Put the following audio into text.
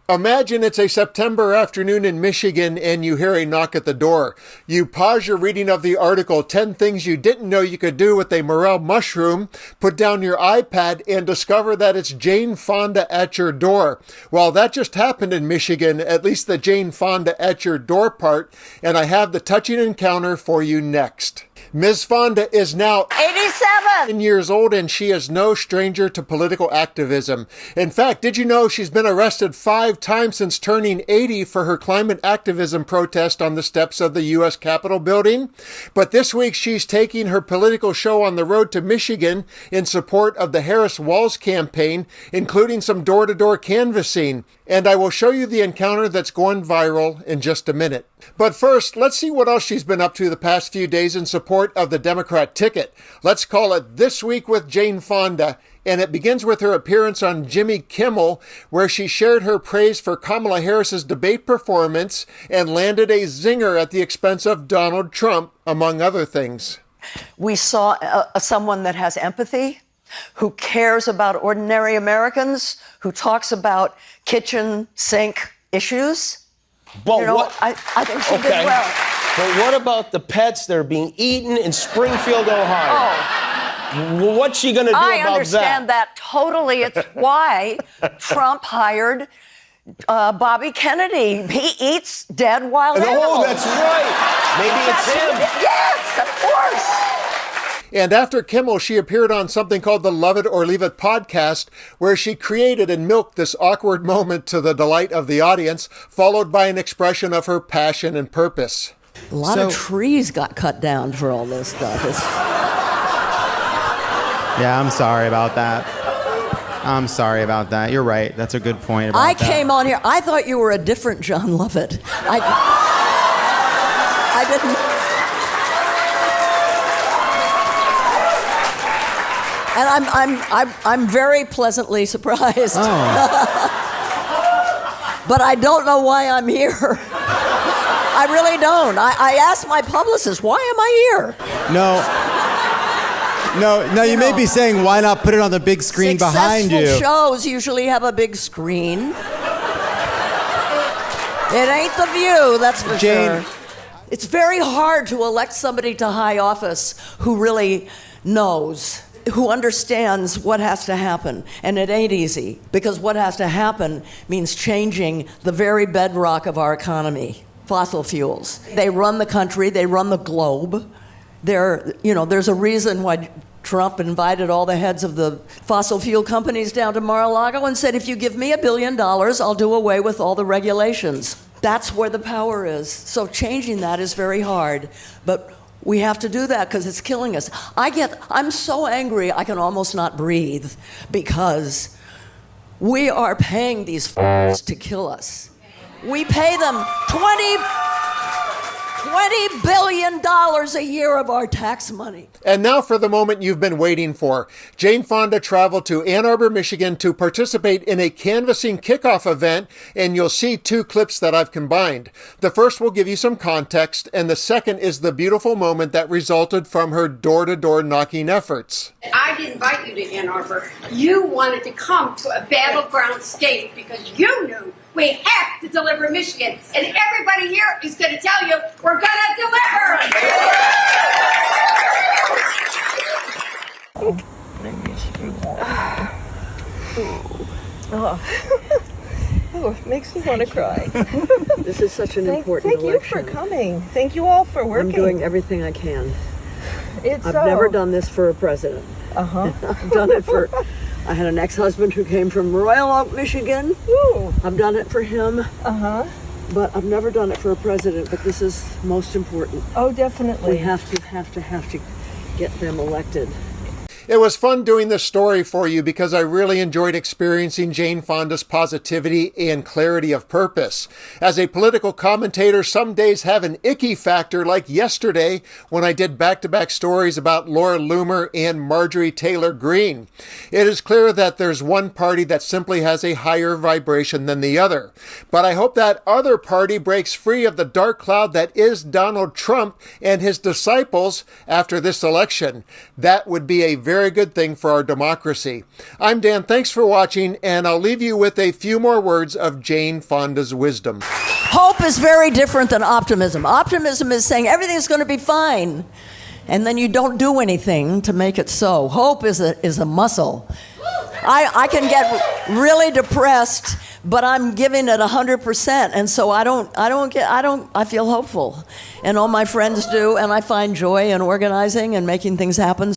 Imagine it's a September afternoon in Michigan and you hear a knock at the door. You pause your reading of the article, 10 Things You Didn't Know You Could Do with a Morel Mushroom, put down your iPad and discover that it's Jane Fonda at your door. Well, that just happened in Michigan, at least the Jane Fonda at your door part, and I have the touching encounter for you next. Ms. Fonda is now 87 years old, and she is no stranger to political activism. In fact, did you know she's been arrested 5 times since turning 80 for her climate activism protest on the steps of the U.S. Capitol building? But this week, she's taking her political show on the road to Michigan in support of the Harris Walls campaign, including some door-to-door canvassing. And I will show you the encounter that's going viral in just a minute. But first, let's see what else she's been up to the past few days in support of the Democrat ticket. Let's call it This Week with Jane Fonda, and it begins with her appearance on Jimmy Kimmel, where she shared her praise for Kamala Harris's debate performance and landed a zinger at the expense of Donald Trump, among other things. We saw someone that has empathy, who cares about ordinary Americans, who talks about kitchen sink issues. But you know, what? I think she did well. But what about the pets that are being eaten in Springfield, Ohio? What's she going to do about that? I understand that totally. It's why Trump hired Bobby Kennedy. He eats dead wild animals. Oh, that's right. Maybe it's him. Yes, of course. And after Kimmel, she appeared on something called the Love It or Leave It podcast, where she created and milked this awkward moment to the delight of the audience, followed by an expression of her passion and purpose. A lot of trees got cut down for all this stuff. Yeah, I'm sorry about that. I'm sorry about that. You're right. That's a good point about I that. came on here. I thought you were a different John Lovett. I didn't. And I'm very pleasantly surprised. Oh. But I don't know why I'm here. I really don't. I asked my publicist, why am I here? No, you may be saying, why not put it on the big screen behind you? Successful shows usually have a big screen. It ain't The View, that's for Jane. sure. It's very hard to elect somebody to high office who really knows, who understands what has to happen. And it ain't easy, because what has to happen means changing the very bedrock of our economy, fossil fuels. They run the country, they run the globe. There's a reason why Trump invited all the heads of the fossil fuel companies down to Mar-a-Lago and said, if you give me $1 billion, I'll do away with all the regulations. That's where the power is. So changing that is very hard. But we have to do that because it's killing us. I'm so angry I can almost not breathe because we are paying these f***ers to kill us. We pay them $20 billion a year of our tax money. And now for the moment you've been waiting for. Jane Fonda traveled to Ann Arbor, Michigan to participate in a canvassing kickoff event, and you'll see 2 clips that I've combined. The first will give you some context, and the second is the beautiful moment that resulted from her door-to-door knocking efforts. I didn't invite you to Ann Arbor. You wanted to come to a battleground state because you knew we have to deliver Michigan. And everybody here is going to tell you we're going to deliver. Oh, it makes me want to cry. This is such an important election. Thank you for coming. Thank you all for working. I'm doing everything I can. I've never done this for a president. I've done it for... I had an ex-husband who came from Royal Oak, Michigan. Ooh. I've done it for him. But I've never done it for a president, but this is most important. Oh, definitely. We have to get them elected. It was fun doing this story for you because I really enjoyed experiencing Jane Fonda's positivity and clarity of purpose. As a political commentator, some days have an icky factor, like yesterday when I did back-to-back stories about Laura Loomer and Marjorie Taylor Greene. It is clear that there's one party that simply has a higher vibration than the other. But I hope that other party breaks free of the dark cloud that is Donald Trump and his disciples after this election. That would be a very very good thing for our democracy. I'm Dan, thanks for watching, and I'll leave you with a few more words of Jane Fonda's wisdom. Hope is very different than optimism. Optimism is saying everything's going to be fine, and then you don't do anything to make it so. Hope is a muscle. I can get really depressed, but I'm giving it 100%, and so I feel hopeful, and all my friends do, and I find joy in organizing and making things happen.